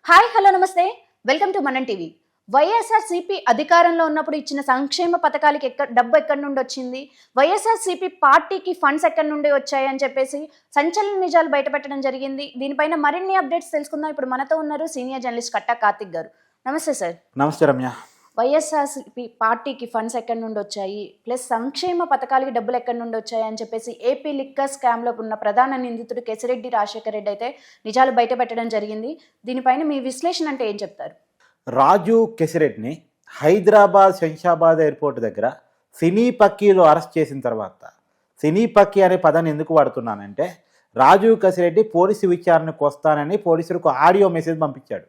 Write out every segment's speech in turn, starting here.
Hi hello నమస్తే welcome to మనం TV. YSRCP అధికారంలో ఉన్నప్పుడు ఇచ్చిన సంక్షేమ పథకాలకి డబ్బు ఎక్కడి నుండి వచ్చింది, వైఎస్ఆర్సీపీ పార్టీకి ఫండ్స్ ఎక్కడి నుండి వచ్చాయని చెప్పేసి సంచలన నిజాలు బయటపెట్టడం జరిగింది. దీనిపైన మరిన్ని అప్డేట్స్ తెలుసుకుందాం. ఇప్పుడు మనతో ఉన్నారు సీనియర్ జర్నలిస్ట్ కట్టా కార్తిక్ గారు. నమస్తే సార్. నమస్తే రమ్య. వైఎస్ఆర్సీపీ పార్టీకి ఫండ్స్ ఎక్కడి నుండి వచ్చాయి, ప్లస్ సంక్షేమ పథకాలకి డబ్బులు ఎక్కడి నుండి వచ్చాయి అని చెప్పేసి ఏపీ లిక్కర్ స్కామ్లో ఉన్న ప్రధాన నిందితుడు కేసిరెడ్డి రాజశేఖర రెడ్డి అయితే నిజాలు బయట పెట్టడం జరిగింది. దీనిపైన మీ విశ్లేషణ అంటే ఏం చెప్తారు? రాజు కేసిరెడ్డిని హైదరాబాద్ శంషాబాద్ ఎయిర్పోర్ట్ దగ్గర సినీ పక్కీలో అరెస్ట్ చేసిన తర్వాత, సినీ పక్కీ అనే పదాన్ని ఎందుకు వాడుతున్నానంటే, రాజు కేసిరెడ్డి పోలీసు విచారణకు వస్తానని పోలీసులకు ఆడియో మెసేజ్ పంపించాడు.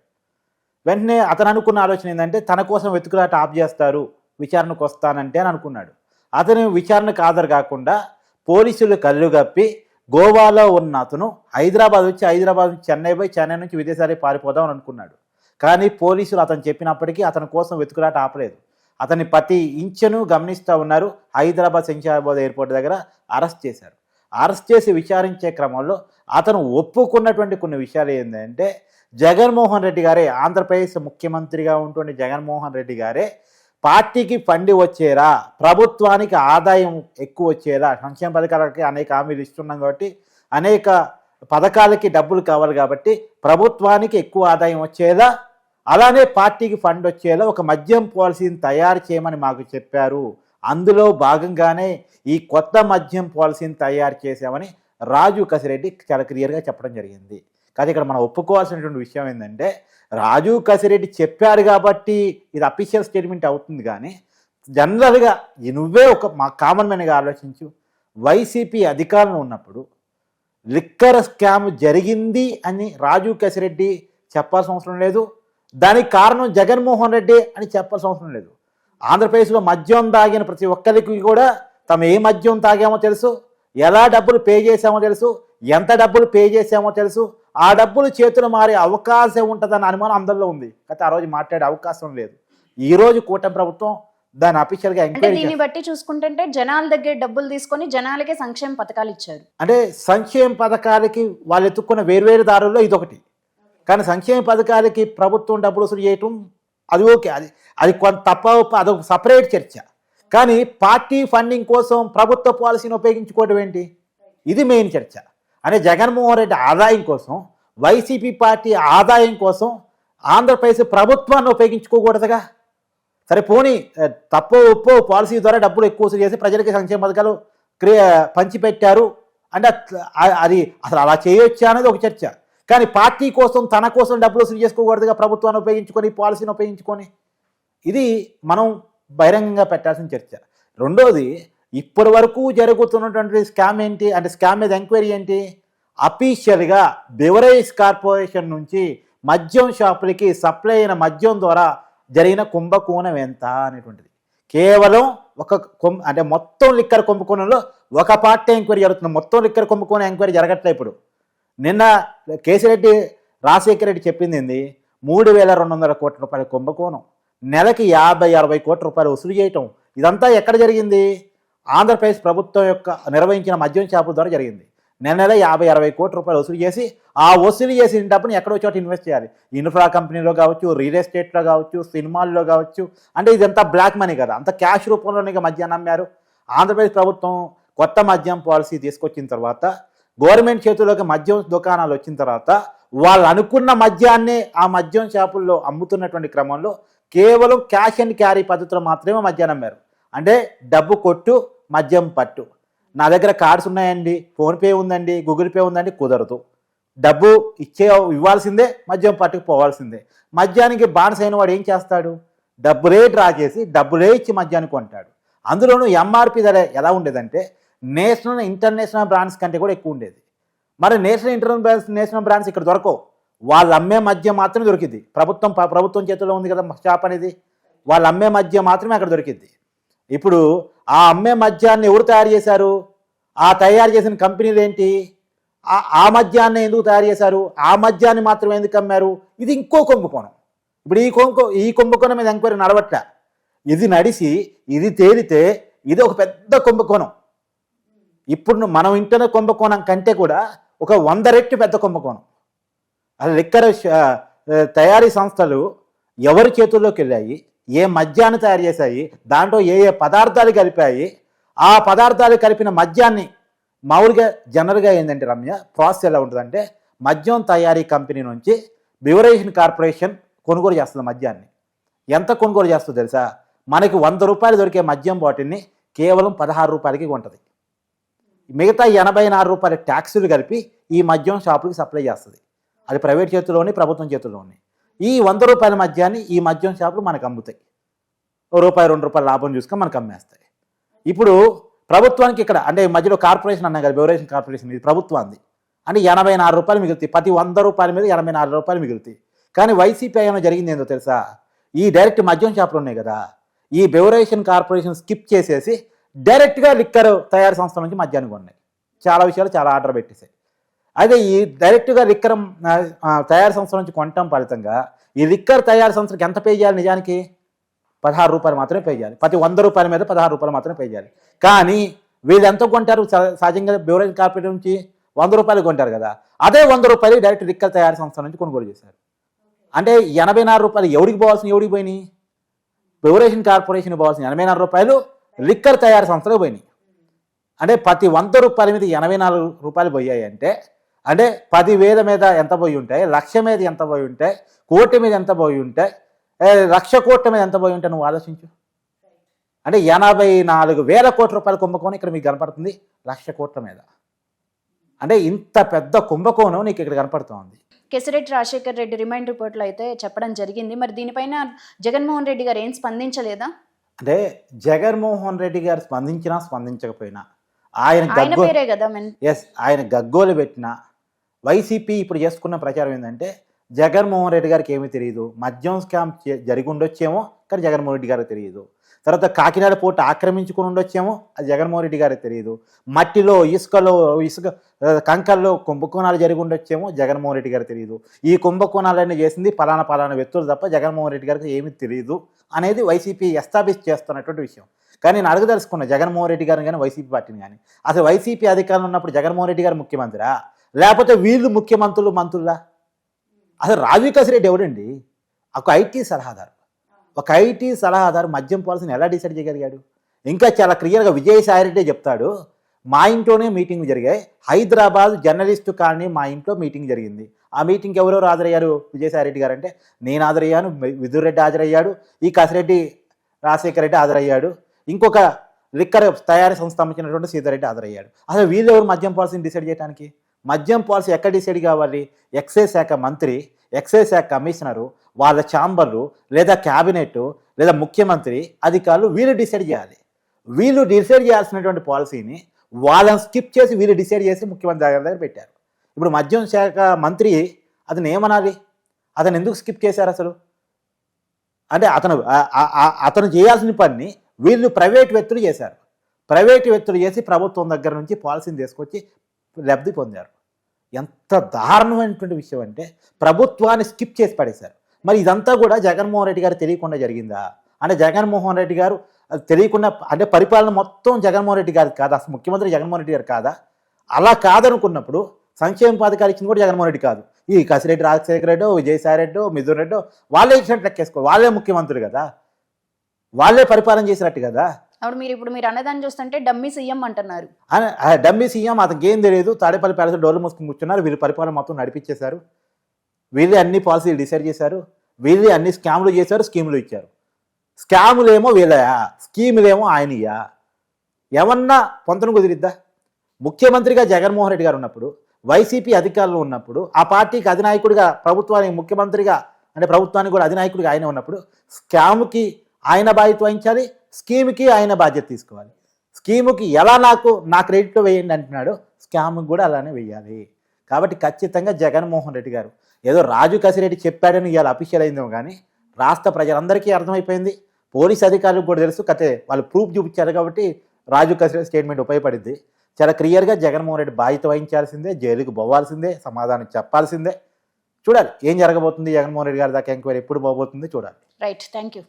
వెంటనే అతను అనుకున్న ఆలోచన ఏంటంటే, తన కోసం వెతుకులాట ఆప్ చేస్తారు, విచారణకు వస్తానంటే అని అనుకున్నాడు. అతను విచారణకు హాజరు కాకుండా పోలీసులు కళ్ళు కప్పి గోవాలో ఉన్న అతను హైదరాబాద్ నుంచి చెన్నై పోయి, చెన్నై నుంచి విదేశాలకు పారిపోదామని అనుకున్నాడు. కానీ పోలీసులు అతను చెప్పినప్పటికీ అతని కోసం వెతుకులాట ఆపలేదు. అతని ప్రతి ఇంచను గమనిస్తూ ఉన్నారు. హైదరాబాద్ శంషాబాద్ ఎయిర్పోర్ట్ దగ్గర అరెస్ట్ చేశారు. అరెస్ట్ చేసి విచారించే క్రమంలో అతను ఒప్పుకున్నటువంటి కొన్ని విషయాలు ఏంటంటే, జగన్మోహన్ రెడ్డి గారే, ఆంధ్రప్రదేశ్ ముఖ్యమంత్రిగా ఉంటుండే జగన్మోహన్ రెడ్డి గారే పార్టీకి ఫండ్ వచ్చేలా, ప్రభుత్వానికి ఆదాయం ఎక్కువ వచ్చేలా, సంక్షేమ పథకాలకి అనేక హామీలు ఇస్తున్నాం కాబట్టి, అనేక పథకాలకి డబ్బులు కావాలి కాబట్టి ప్రభుత్వానికి ఎక్కువ ఆదాయం వచ్చేలా, అలానే పార్టీకి ఫండ్ వచ్చేలా ఒక మద్యం పాలసీని తయారు చేయమని మాకు చెప్పారు. అందులో భాగంగానే ఈ కొత్త మద్యం పాలసీని తయారు చేశామని రాజు కేసిరెడ్డి చాలా క్లియర్గా చెప్పడం జరిగింది. కానీ ఇక్కడ మనం ఒప్పుకోవాల్సినటువంటి విషయం ఏంటంటే, రాజు కేసిరెడ్డి చెప్పారు కాబట్టి ఇది అఫీషియల్ స్టేట్మెంట్ అవుతుంది. కానీ జనరల్గా నువ్వే మా కామన్ మ్యాన్గా ఆలోచించు. వైసీపీ అధికారంలో ఉన్నప్పుడు లిక్కర్ స్కామ్ జరిగింది అని రాజు కేసిరెడ్డి చెప్పాల్సిన అవసరం లేదు. దానికి కారణం జగన్మోహన్ రెడ్డి అని చెప్పాల్సిన అవసరం లేదు. ఆంధ్రప్రదేశ్లో మద్యం తాగిన ప్రతి ఒక్కరికి కూడా తమ ఏ మద్యం తాగామో తెలుసు, ఎలా డబ్బులు పే చేసామో తెలుసు, ఎంత డబ్బులు పే చేసామో తెలుసు. ఆ డబ్బులు చేతులు మారే అవకాశం ఉంటుందన్న అనుమానం అందరిలో ఉంది. అయితే ఆ రోజు మాట్లాడే అవకాశం లేదు. ఈ రోజు కూటమి ప్రభుత్వం దాన్ని అఫీషియల్గా ఎంక్వైరీ. దీన్ని బట్టి చూసుకుంటే జనాల దగ్గర డబ్బులు తీసుకొని జనాలకే సంక్షేమ పథకాలు ఇచ్చారు. అంటే సంక్షేమ పథకాలకి వాళ్ళు ఎత్తుక్కున్న వేర్వేరు దారుల్లో ఇదొకటి. కానీ సంక్షేమ పథకాలకి ప్రభుత్వం డబ్బులు వసూలు చేయటం అది ఓకే, అది కొంత తప్ప, అదొక సపరేట్ చర్చ. కానీ పార్టీ ఫండింగ్ కోసం ప్రభుత్వ పాలసీని ఉపయోగించుకోవడం ఏంటి, ఇది మెయిన్ చర్చ. అంటే జగన్మోహన్ రెడ్డి ఆదాయం కోసం, వైసీపీ పార్టీ ఆదాయం కోసం ఆంధ్రప్రదేశ్ ప్రభుత్వాన్ని ఉపయోగించుకోకూడదుగా. సరే పోనీ తప్పో ఒప్పో పాలసీ ద్వారా డబ్బులు ఎక్కువ వసూలు చేసి ప్రజలకి సంక్షేమ పథకాలు పంచిపెట్టారు అంటే అది అసలు అలా చేయొచ్చా అనేది ఒక చర్చ. కానీ పార్టీ కోసం, తన కోసం డబ్బులు వసూలు చేసుకోకూడదుగా, ప్రభుత్వాన్ని ఉపయోగించుకొని, పాలసీని ఉపయోగించుకొని. ఇది మనం బహిరంగంగా పెట్టాల్సిన చర్చ. రెండోది, ఇప్పటి వరకు జరుగుతున్నటువంటి స్కామ్ ఏంటి అంటే, స్కామ్ మీద ఎంక్వైరీ ఏంటి, అఫీషియల్గా బెవరేజ్ కార్పొరేషన్ నుంచి మద్యం షాపులకి సప్లై అయిన మద్యం ద్వారా జరిగిన కుంభకోణం ఎంత అనేటువంటిది. కేవలం అంటే మొత్తం లిక్కర్ కుంభకోణంలో ఒక పార్టీ ఎంక్వైరీ జరుగుతుంది. మొత్తం లిక్కర్ కుంభకోణం ఎంక్వైరీ జరగట్లే. ఇప్పుడు నిన్న కేసిరెడ్డి రాజశేఖర రెడ్డి చెప్పింది ఏంది, 3,200 కోట్ల రూపాయల కుంభకోణం, నెలకి 50-60 కోట్ల రూపాయలు వసూలు చేయటం. ఇదంతా ఎక్కడ జరిగింది? ఆంధ్రప్రదేశ్ ప్రభుత్వం యొక్క నిర్వహించిన మద్యం షాపుల ద్వారా జరిగింది. నెల 50-60 కోట్ల రూపాయలు వసూలు చేసి, ఆ వసూలు చేసిన డబ్బుని ఎక్కడో చోట ఇన్వెస్ట్ చేయాలి. ఇన్ఫ్రా కంపెనీలో కావచ్చు, రియల్ ఎస్టేట్లో కావచ్చు, సినిమాల్లో కావచ్చు. అంటే ఇదంతా బ్లాక్ మనీ కదా, అంత క్యాష్ రూపంలోనే మద్యాన్ని అమ్మారు. ఆంధ్రప్రదేశ్ ప్రభుత్వం కొత్త మద్యం పాలసీ తీసుకొచ్చిన తర్వాత, గవర్నమెంట్ చేతుల్లోకి మద్యం దుకాణాలు వచ్చిన తర్వాత, వాళ్ళు అనుకున్న మద్యాన్ని ఆ మద్యం షాపుల్లో అమ్ముతున్నటువంటి క్రమంలో కేవలం క్యాష్ అండ్ క్యారీ పద్ధతిలో మాత్రమే మద్యాన్ని అమ్మారు. అంటే డబ్బు కొట్టు, మద్యం పట్టు. నా దగ్గర కార్డ్స్ ఉన్నాయండి, ఫోన్పే ఉందండి, గూగుల్ పే ఉందండి, కుదరదు. డబ్బు ఇవ్వాల్సిందే, మద్యం పట్టుకుపోవాల్సిందే. మద్యానికి బానిస అయిన వాడు ఏం చేస్తాడు? డబ్బులే డ్రా చేసి, డబ్బులే ఇచ్చి మద్యాన్ని కొంటాడు. అందులోనూ ఎంఆర్పి ధర ఎలా ఉండేదంటే, నేషనల్ ఇంటర్నేషనల్ బ్రాండ్స్ కంటే కూడా ఎక్కువ ఉండేది. మరి నేషనల్ బ్రాండ్స్ ఇక్కడ దొరకవు. వాళ్ళు అమ్మే మద్యం మాత్రమే దొరికింది. ప్రభుత్వం చేతిలో ఉంది కదా షాప్ అనేది, వాళ్ళు అమ్మే మద్యం మాత్రమే అక్కడ దొరికింది. ఇప్పుడు ఆ అమ్మే మద్యాన్ని ఎవరు తయారు చేశారు? ఆ తయారు చేసిన కంపెనీలు ఏంటి? ఆ మద్యాన్ని ఎందుకు తయారు చేశారు? ఆ మద్యాన్ని మాత్రమే ఎందుకు అమ్మారు? ఇది ఇంకో కుంభకోణం. ఇప్పుడు ఈ కుంభకోణం మీద ఎంక్వైరీ నడవట్లే. ఇది నడిచి, ఇది తేలితే ఇది ఒక పెద్ద కుంభకోణం. ఇప్పుడు మనం ఇంటర్నెట్ కుంభకోణం కంటే కూడా ఒక 100 రెట్లు పెద్ద కుంభకోణం. అది లిక్కర్ తయారీ సంస్థలు ఎవరి చేతుల్లోకి వెళ్ళాయి, ఏ మద్యాన్ని తయారు చేశాయి, దాంట్లో ఏ ఏ పదార్థాలు కలిపాయి, ఆ పదార్థాలు కలిపిన మద్యాన్ని మామూలుగా జనరల్గా ఏంటంటే రమ్య ప్రాసెస్ ఎలా ఉంటుందంటే మద్యం తయారీ కంపెనీ నుంచి బివరేషన్ కార్పొరేషన్ కొనుగోలు చేస్తుంది మద్యాన్ని. ఎంత కొనుగోలు చేస్తుందో తెలుసా? మనకి 100 రూపాయలు దొరికే మద్యం బాటిల్ని కేవలం 16 రూపాయలకి కొంటుంది. మిగతా 84 రూపాయల ట్యాక్సులు కలిపి ఈ మద్యం షాపులకు సప్లై చేస్తుంది. అది ప్రైవేట్ చేతుల్లోని, ప్రభుత్వం చేతుల్లోని. ఈ 100 రూపాయల మద్యాన్ని ఈ మద్యం షాపులు మనకు అమ్ముతాయి. రూపాయి 2 రూపాయల లాభం చూసుకొని మనకు అమ్మేస్తాయి. ఇప్పుడు ప్రభుత్వానికి ఇక్కడ అంటే మధ్యలో కార్పొరేషన్ అన్నా కదా, బివరేషన్ కార్పొరేషన్, ఇది ప్రభుత్వాన్ని అంటే 84 రూపాయలు మిగులుతాయి. ప్రతి 100 రూపాయల మీద 84 రూపాయలు మిగులుతాయి. కానీ వైసీపీ ఏమైనా జరిగింది ఏందో తెలుసా? ఈ డైరెక్ట్ మద్యం షాపులు ఉన్నాయి కదా, ఈ బివరేషన్ కార్పొరేషన్ స్కిప్ చేసేసి డైరెక్ట్గా లిక్కర్ తయారు సంస్థల నుంచి మద్యాన్ని కొన్నాయి. చాలా విషయాలు చాలా ఆర్డర్ పెట్టేసాయి. అదే ఈ డైరెక్ట్గా లిక్కర్ తయారు సంస్థల నుంచి కొనటం ఫలితంగా ఈ లిక్కర్ తయారు సంస్థలకు ఎంత పే చేయాలి? నిజానికి 16 రూపాయలు మాత్రమే పే చేయాలి. ప్రతి 100 రూపాయల మీద 16 రూపాయలు మాత్రమే పే చేయాలి. కానీ వీళ్ళు ఎంత కొంటారు? సహజంగా బివరేజ్ కార్పొరేషన్ నుంచి 100 రూపాయలు కొంటారు కదా, అదే 100 రూపాయలు డైరెక్ట్ లిక్కర్ తయారు సంస్థల నుంచి కొనుగోలు చేశారు. అంటే 84 రూపాయలు ఎవరికి ఎవరికి పోయినాయి? బివరేషన్ కార్పొరేషన్ పోవాల్సిన 84 రూపాయలు లిక్కర్ తయారు సంస్థలకు పోయినాయి. అంటే ప్రతి 100 రూపాయల మీద 84 రూపాయలు పోయాయి అంటే 10,000 మీద ఎంత పోయి ఉంటాయి, 1,00,000 మీద ఎంత పోయి ఉంటాయి, కోటి మీద ఎంత పోయి ఉంటాయి, 1,00,000 కోట్ల మీద ఎంత పోయి ఉంటాయి? నువ్వు ఆలోచించు. అంటే 84,000 కోట్ల రూపాయల కుంభకోణం ఇక్కడ మీకు కనపడుతుంది 1,00,000 కోట్ల మీద. అంటే ఇంత పెద్ద కుంభకోణం నీకు ఇక్కడ కనపడుతోంది. కేసిరెడ్డి రాజశేఖర్ రెడ్డి రిమైండ్ రిపోర్ట్లో అయితే చెప్పడం జరిగింది. మరి దీనిపైన జగన్మోహన్ రెడ్డి గారు ఏం స్పందించలేదా? అంటే జగన్మోహన్ రెడ్డి గారు స్పందించినా స్పందించకపోయినా ఆయన గగ్గోలు పెట్టినా వైసీపీ ఇప్పుడు చేసుకున్న ప్రచారం ఏంటంటే జగన్మోహన్ రెడ్డి గారికి ఏమీ తెలియదు, మద్యం స్కామ్ జరిగి ఉండొచ్చేమో కానీ జగన్మోహన్ రెడ్డి గారికి తెలియదు, తర్వాత కాకినాడ పోర్టు ఆక్రమించుకుని ఉండొచ్చేమో అది జగన్మోహన్ రెడ్డి గారికి తెలియదు, మట్టిలో ఇసుక కంకల్లో కుంభకోణాలు జరిగి ఉండొచ్చేమో జగన్మోహన్ రెడ్డి గారికి తెలియదు, ఈ కుంభకోణాలన్నీ చేసింది పలానా వ్యక్తులు తప్ప జగన్మోహన్ రెడ్డి గారికి ఏమీ తెలియదు అనేది వైసీపీ ఎస్టాబ్లిష్ చేస్తున్నటువంటి విషయం. కానీ నేను అడగదలుచుకున్నా జగన్మోహన్ రెడ్డి గారిని కానీ వైసీపీ పార్టీని కానీ, అసలు వైసీపీ అధికారంలో ఉన్నప్పుడు జగన్మోహన్ రెడ్డి గారు ముఖ్యమంత్రా లేకపోతే వీళ్ళు మంత్రులా? అసలు రాజీవ్ కసిరెడ్డి ఎవడండి? ఒక ఐటీ సలహాదారు మద్యం పాలసీని ఎలా డిసైడ్ చేయగలిగాడు? ఇంకా చాలా క్లియర్గా విజయసాయి రెడ్డి చెప్తాడు, మా ఇంట్లోనే మీటింగ్ జరిగాయి, హైదరాబాద్ జర్నలిస్టు కాలనీ మా ఇంట్లో మీటింగ్ జరిగింది. ఆ మీటింగ్కి ఎవరెవరు హాజరయ్యారు? విజయసాయి రెడ్డి గారు అంటే నేను హాజరయ్యాను, విదుర్ రెడ్డి హాజరయ్యాడు, ఈ కసిరెడ్డి రాజశేఖర రెడ్డి హాజరయ్యాడు, ఇంకొక లిక్కర్ తయారీ సంస్థ సంబంధించినటువంటి సీతారెడ్డి హాజరయ్యాడు. అసలు వీళ్ళు ఎవరు మద్యం పాలసీని డిసైడ్ చేయడానికి? మద్యం పాలసీ ఎక్కడ డిసైడ్ కావాలి? ఎక్సైజ్ శాఖ మంత్రి, ఎక్సైజ్ శాఖ కమిషనరు, వాళ్ళ ఛాంబర్లు లేదా క్యాబినెట్ లేదా ముఖ్యమంత్రి అధికారులు వీళ్ళు డిసైడ్ చేయాలి. వీళ్ళు డిసైడ్ చేయాల్సినటువంటి పాలసీని వాళ్ళని స్కిప్ చేసి వీళ్ళు డిసైడ్ చేసి ముఖ్యమంత్రి దగ్గర పెట్టారు. ఇప్పుడు మద్యం శాఖ మంత్రి అతను ఏమనాలి? అతను ఎందుకు స్కిప్ చేశారు అసలు? అంటే అతను చేయాల్సిన పని వీళ్ళు ప్రైవేట్ వ్యక్తులు చేశారు. ప్రైవేట్ వ్యక్తులు చేసి ప్రభుత్వం దగ్గర నుంచి పాలసీని తీసుకొచ్చి లబ్ధి పొందారు. ఎంత దారుణమైనటువంటి విషయం అంటే ప్రభుత్వాన్ని స్కిప్ చేసి పడేశారు. మరి ఇదంతా కూడా జగన్మోహన్ రెడ్డి గారు తెలియకుండా జరిగిందా? అంటే జగన్మోహన్ రెడ్డి గారు తెలియకుండా అంటే పరిపాలన మొత్తం జగన్మోహన్ రెడ్డి గారు కాదా? అసలు ముఖ్యమంత్రి జగన్మోహన్ రెడ్డి గారు కాదా? అలా కాదనుకున్నప్పుడు సంక్షేమ పథకాలు ఇచ్చింది కూడా జగన్మోహన్ రెడ్డి కాదు, ఈ కసిరెడ్డి రాజశేఖర రెడ్డి, విజయసాయి రెడ్డి, మిథున్ రెడ్డి వాళ్ళే ఇచ్చినట్టు లెక్కేసుకో, వాళ్ళే ముఖ్యమంత్రులు కదా, వాళ్ళే పరిపాలన చేసినట్టు కదా. అప్పుడు మీరు అన్నదాన్ని చూస్తుంటే డమ్మీ సీఎం అంటున్నారు. డమ్మీ సీఎం అతనికి ఏం తెలియదు, తాడేపల్లి ప్యాలెస్ డోర్లు మూసుకుని కూర్చున్నారు, వీళ్ళు పరిపాలన మొత్తం నడిపించేశారు, వీళ్ళే అన్ని పాలసీలు డిసైడ్ చేశారు, వీళ్ళే అన్ని స్కాములు చేశారు, స్కీములు ఇచ్చారు. స్కాములేమో వీళ్ళయా, స్కీములేమో ఆయనయా? ఏమన్నా పొంతను కుదిరిద్దా? ముఖ్యమంత్రిగా జగన్మోహన్ రెడ్డి గారు ఉన్నప్పుడు, వైసీపీ అధికారంలో ఉన్నప్పుడు, ఆ పార్టీకి అధినాయకుడిగా ప్రభుత్వానికి ముఖ్యమంత్రిగా అంటే ప్రభుత్వానికి కూడా అధినాయకుడిగా ఆయన ఉన్నప్పుడు స్కామ్కి ఆయన బాధ్యత వహించాలి, స్కీమ్కి ఆయన బాధ్యత తీసుకోవాలి. స్కీముకి ఎలా నా క్రెడిట్లో వేయండి అంటున్నాడు, స్కామ్కి కూడా అలానే వేయాలి. కాబట్టి ఖచ్చితంగా జగన్మోహన్ రెడ్డి గారు ఏదో రాజు కసిరెడ్డి చెప్పాడని ఇవాళ అఫీషియల్ అయిందేమో కానీ రాష్ట్ర ప్రజలందరికీ అర్థమైపోయింది, పోలీస్ అధికారులకు కూడా తెలుసు. కతే వాళ్ళు ప్రూఫ్ చూపించారు కాబట్టి రాజు కసిరెడ్డి స్టేట్మెంట్ ఉపయోగపడింది. చాలా క్లియర్గా జగన్మోహన్ రెడ్డి బాధ్యత వహించాల్సిందే, జైలుకు పోవాల్సిందే, సమాధానం చెప్పాల్సిందే. చూడాలి ఏం జరగబోతుంది, జగన్మోహన్ రెడ్డి గారి దాకా ఎంక్వైరీ ఎప్పుడు పోబోతుంది చూడాలి. Right, thank you.